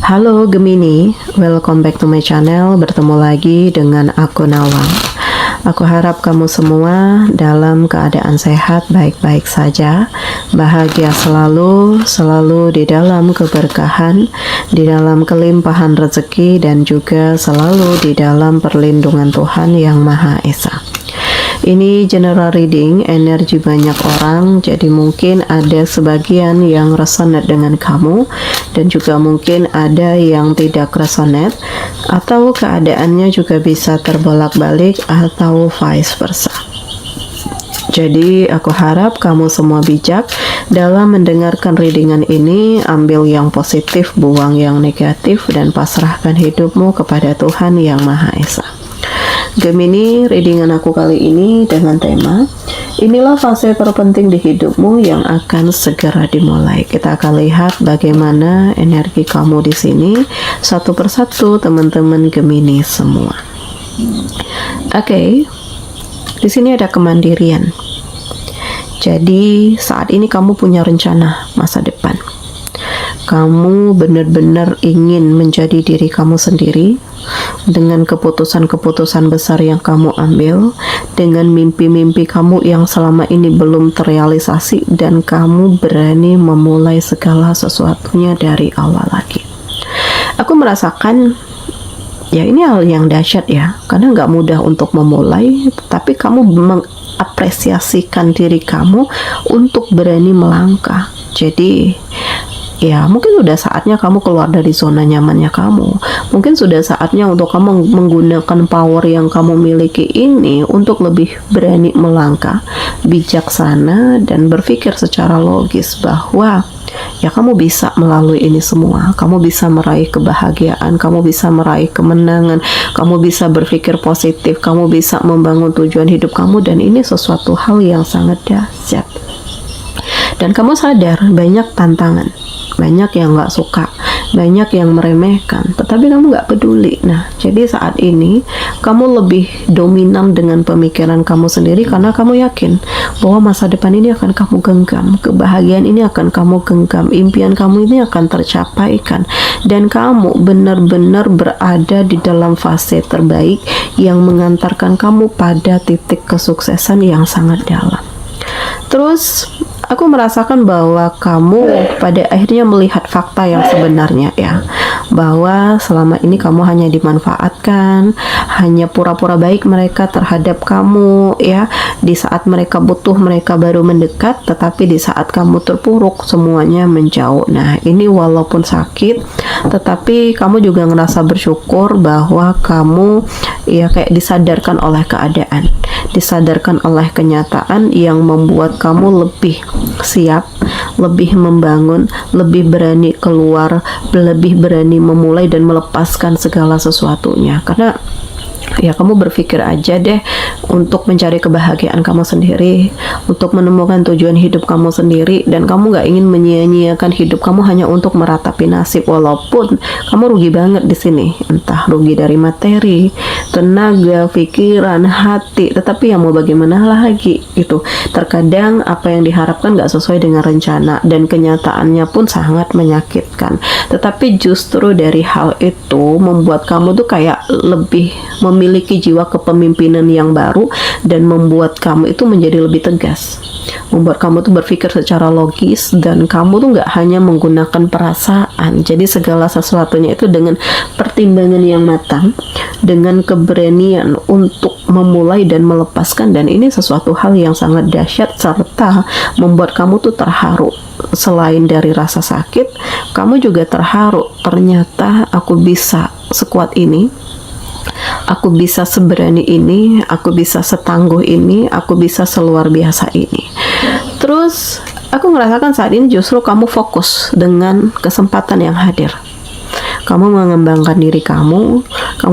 Halo Gemini, welcome back to my channel. Bertemu lagi dengan aku Nawang. Aku harap kamu semua dalam keadaan sehat, baik-baik saja, bahagia selalu, selalu di dalam keberkahan, di dalam kelimpahan rezeki, dan juga selalu di dalam perlindungan Tuhan Yang Maha Esa. Ini general reading, energi banyak orang, jadi mungkin ada sebagian yang resonate dengan kamu, dan juga mungkin ada yang tidak resonate, atau keadaannya juga bisa terbolak-balik, atau vice versa. Jadi aku harap kamu semua bijak dalam mendengarkan readingan ini. Ambil yang positif, buang yang negatif, dan pasrahkan hidupmu kepada Tuhan Yang Maha Esa. Gemini, readingan aku kali ini dengan tema inilah fase terpenting di hidupmu yang akan segera dimulai. Kita akan lihat bagaimana energi kamu di sini satu persatu, teman-teman Gemini semua. Oke, di sini ada kemandirian. Jadi saat ini kamu punya rencana masa depan. Kamu benar-benar ingin menjadi diri kamu sendiri dengan keputusan-keputusan besar yang kamu ambil, dengan mimpi-mimpi kamu yang selama ini belum terrealisasi, dan kamu berani memulai segala sesuatunya dari awal lagi. Aku merasakan ya ini hal yang dahsyat ya, karena nggak mudah untuk memulai, tapi kamu mengapresiasikan diri kamu untuk berani melangkah. Jadi ya, mungkin sudah saatnya kamu keluar dari zona nyamannya kamu. Mungkin sudah saatnya untuk kamu menggunakan power yang kamu miliki ini untuk lebih berani melangkah, bijaksana, dan berpikir secara logis bahwa ya kamu bisa melalui ini semua. Kamu bisa meraih kebahagiaan, kamu bisa meraih kemenangan, kamu bisa berpikir positif, kamu bisa membangun tujuan hidup kamu, dan ini sesuatu hal yang sangat dahsyat. Dan kamu sadar banyak tantangan, banyak yang gak suka, banyak yang meremehkan, tetapi kamu gak peduli. Nah, jadi saat ini kamu lebih dominan dengan pemikiran kamu sendiri, karena kamu yakin bahwa masa depan ini akan kamu genggam, kebahagiaan ini akan kamu genggam, impian kamu ini akan tercapaikan, dan kamu benar-benar berada di dalam fase terbaik yang mengantarkan kamu pada titik kesuksesan yang sangat dalam. Terus aku merasakan bahwa kamu pada akhirnya melihat fakta yang sebenarnya ya, bahwa selama ini kamu hanya dimanfaatkan, hanya pura-pura baik mereka terhadap kamu ya. Di saat mereka butuh mereka baru mendekat, tetapi di saat kamu terpuruk semuanya menjauh. Nah, ini walaupun sakit, tetapi kamu juga ngerasa bersyukur bahwa kamu ya kayak disadarkan oleh keadaan, disadarkan oleh kenyataan yang membuat kamu lebih siap, lebih membangun, lebih berani keluar, lebih berani memulai dan melepaskan segala sesuatunya. Karena ya kamu berpikir aja deh untuk mencari kebahagiaan kamu sendiri, untuk menemukan tujuan hidup kamu sendiri, dan kamu gak ingin menyia-nyiakan hidup kamu hanya untuk meratapi nasib, walaupun kamu rugi banget di sini, entah rugi dari materi, tenaga, pikiran, hati, tetapi ya mau bagaimana lagi gitu. Terkadang apa yang diharapkan gak sesuai dengan rencana, dan kenyataannya pun sangat menyakitkan. Tetapi justru dari hal itu membuat kamu tuh kayak lebih memiliki jiwa kepemimpinan yang baru, dan membuat kamu itu menjadi lebih tegas, membuat kamu tuh berpikir secara logis, dan kamu tuh nggak hanya menggunakan perasaan. Jadi segala sesuatunya itu dengan pertimbangan yang matang, dengan keberanian untuk memulai dan melepaskan, dan ini sesuatu hal yang sangat dahsyat serta membuat kamu tuh terharu. Selain dari rasa sakit, kamu juga terharu, ternyata aku bisa sekuat ini, aku bisa seberani ini, aku bisa setangguh ini, aku bisa seluar biasa ini. Terus aku merasakan saat ini justru kamu fokus dengan kesempatan yang hadir. Kamu mengembangkan diri kamu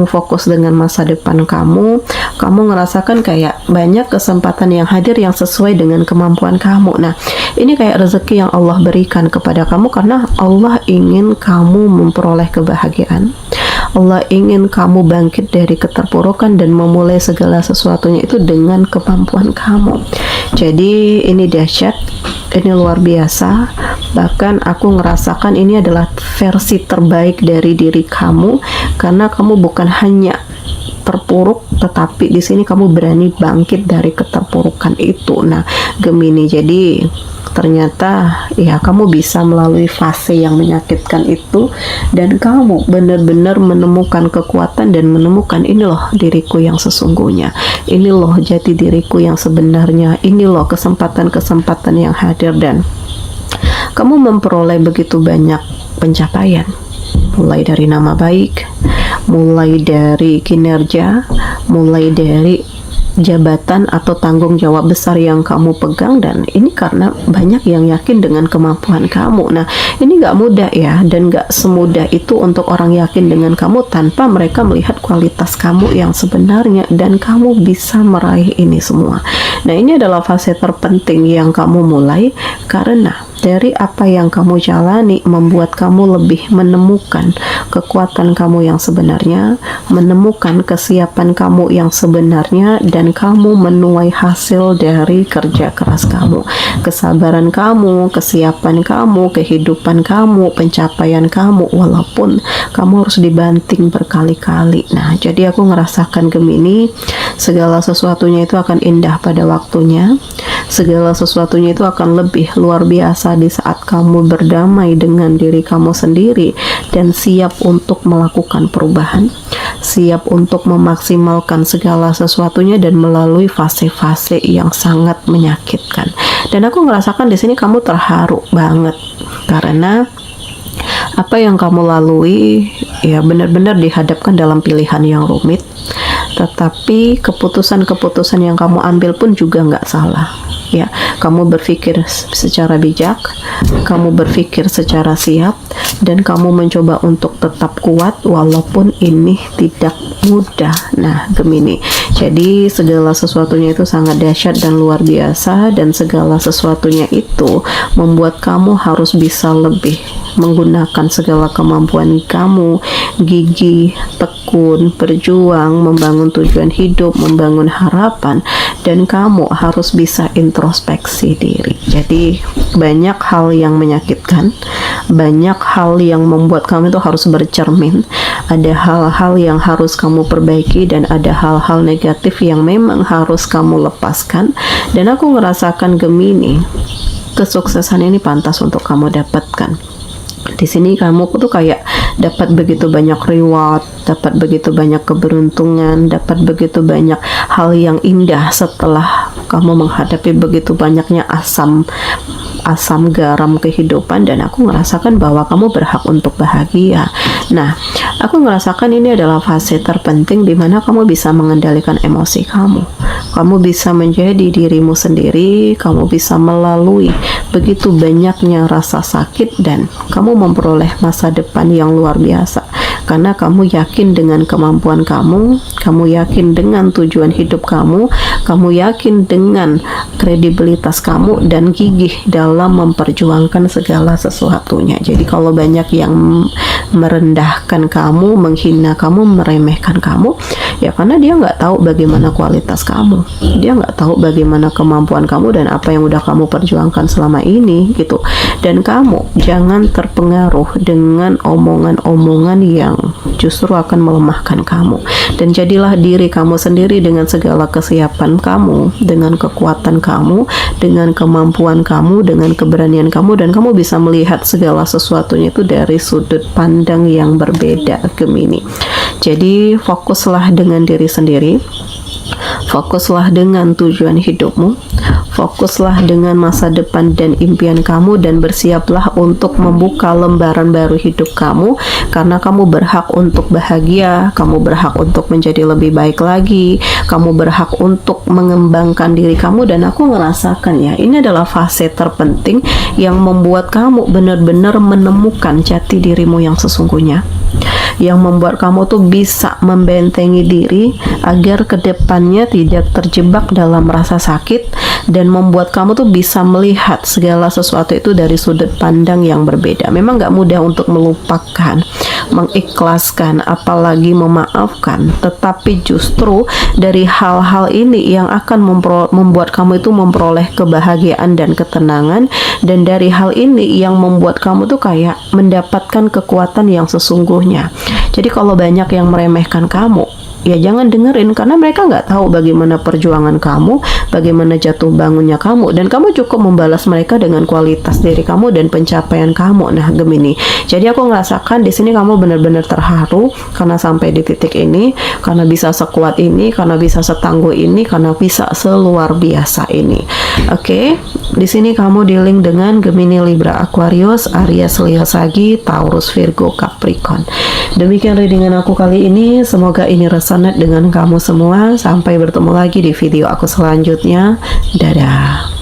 fokus dengan masa depan kamu ngerasakan kayak banyak kesempatan yang hadir yang sesuai dengan kemampuan kamu. Nah, ini kayak rezeki yang Allah berikan kepada kamu, karena Allah ingin kamu memperoleh kebahagiaan. Allah ingin kamu bangkit dari keterpurukan dan memulai segala sesuatunya itu dengan kemampuan kamu. Jadi ini dahsyat ini luar biasa. Bahkan aku ngerasakan ini adalah versi terbaik dari diri kamu, karena kamu bukan hanya terpuruk, tetapi di sini kamu berani bangkit dari keterpurukan itu. Nah, Gemini, jadi ternyata ya kamu bisa melalui fase yang menyakitkan itu, dan kamu benar-benar menemukan kekuatan dan menemukan, ini loh diriku yang sesungguhnya, ini loh jati diriku yang sebenarnya, ini loh kesempatan-kesempatan yang hadir, dan kamu memperoleh begitu banyak pencapaian, mulai dari nama baik, mulai dari kinerja, mulai dari jabatan atau tanggung jawab besar yang kamu pegang, dan ini karena banyak yang yakin dengan kemampuan kamu. Nah, ini gak mudah ya, dan gak semudah itu untuk orang yakin dengan kamu tanpa mereka melihat kualitas kamu yang sebenarnya, dan kamu bisa meraih ini semua. Nah, ini adalah fase terpenting yang kamu mulai, karena dari apa yang kamu jalani membuat kamu lebih menemukan kekuatan kamu yang sebenarnya, menemukan kesiapan kamu yang sebenarnya, dan kamu menuai hasil dari kerja keras kamu, kesabaran kamu, kesiapan kamu, kehidupan kamu, pencapaian kamu, walaupun kamu harus dibanting berkali-kali. Nah, jadi aku ngerasakan Gemini, segala sesuatunya itu akan indah pada waktunya, segala sesuatunya itu akan lebih luar biasa di saat kamu berdamai dengan diri kamu sendiri dan siap untuk melakukan perubahan, siap untuk memaksimalkan segala sesuatunya dan melalui fase-fase yang sangat menyakitkan. Dan aku ngerasakan di sini kamu terharu banget karena apa yang kamu lalui ya benar-benar dihadapkan dalam pilihan yang rumit, tetapi keputusan-keputusan yang kamu ambil pun juga nggak salah. Ya, kamu berpikir secara bijak, kamu berpikir secara siap, dan kamu mencoba untuk tetap kuat walaupun ini tidak mudah. Nah, Gemini, jadi segala sesuatunya itu sangat dahsyat dan luar biasa, dan segala sesuatunya itu membuat kamu harus bisa lebih menggunakan segala kemampuan kamu, gigih, tekun, berjuang, membangun tujuan hidup, membangun harapan, dan kamu harus bisa introspeksi diri. Jadi banyak hal yang menyakitkan, banyak hal yang membuat kamu itu harus bercermin, ada hal-hal yang harus kamu perbaiki, dan ada hal-hal negatif yang memang harus kamu lepaskan. Dan aku ngerasakan Gemini, kesuksesan ini pantas untuk kamu dapatkan. Di sini kamu tuh kayak dapat begitu banyak reward, dapat begitu banyak keberuntungan, dapat begitu banyak hal yang indah setelah kamu menghadapi begitu banyaknya asam garam kehidupan, dan aku merasakan bahwa kamu berhak untuk bahagia. Nah, aku merasakan ini adalah fase terpenting di mana kamu bisa mengendalikan emosi kamu. Kamu bisa menjadi dirimu sendiri, kamu bisa melalui begitu banyaknya rasa sakit, dan kamu memperoleh masa depan yang luar biasa. Karena kamu yakin dengan kemampuan kamu yakin dengan tujuan hidup kamu yakin dengan kredibilitas kamu, dan gigih dalam memperjuangkan segala sesuatunya. Jadi kalau banyak yang merendahkan kamu, menghina kamu, meremehkan kamu, ya karena dia nggak tahu bagaimana kualitas kamu, dia nggak tahu bagaimana kemampuan kamu dan apa yang udah kamu perjuangkan selama ini gitu. Dan kamu jangan terpengaruh dengan omongan-omongan yang justru akan melemahkan kamu, dan jadilah diri kamu sendiri dengan segala kesiapan kamu, dengan kekuatan kamu, dengan kemampuan kamu, dengan keberanian kamu, dan kamu bisa melihat segala sesuatunya itu dari sudut pandang yang berbeda, Gemini. Jadi fokuslah dengan diri sendiri, fokuslah dengan tujuan hidupmu, fokuslah dengan masa depan dan impian kamu, dan bersiaplah untuk membuka lembaran baru hidup kamu, karena kamu berhak untuk bahagia, kamu berhak untuk menjadi lebih baik lagi, kamu berhak untuk mengembangkan diri kamu. Dan aku merasakan ya, ini adalah fase terpenting yang membuat kamu benar-benar menemukan jati dirimu yang sesungguhnya, yang membuat kamu tuh bisa membentengi diri agar kedepannya tidak terjebak dalam rasa sakit, dan membuat kamu tuh bisa melihat segala sesuatu itu dari sudut pandang yang berbeda. Memang nggak mudah untuk melupakan, mengikhlaskan, apalagi memaafkan, tetapi justru dari hal-hal ini yang akan membuat kamu itu memperoleh kebahagiaan dan ketenangan, dan dari hal ini yang membuat kamu tuh kayak mendapatkan kekuatan yang sesungguhnya. Jadi kalau banyak yang meremehkan kamu, ya jangan dengerin, karena mereka nggak tahu bagaimana perjuangan kamu, bagaimana jatuh bangunnya kamu, dan kamu cukup membalas mereka dengan kualitas diri kamu dan pencapaian kamu. Nah, Gemini, jadi aku ngerasakan di sini kamu benar-benar terharu karena sampai di titik ini, karena bisa sekuat ini, karena bisa setangguh ini, karena bisa seluar biasa ini. Oke, di sini kamu dealing dengan Gemini, Libra, Aquarius, Aries, Leo, Sagi, Taurus, Virgo, Capricorn. Demikian readingan aku kali ini. Semoga ini resonate dengan kamu semua. Sampai bertemu lagi di video aku selanjutnya. Dadah.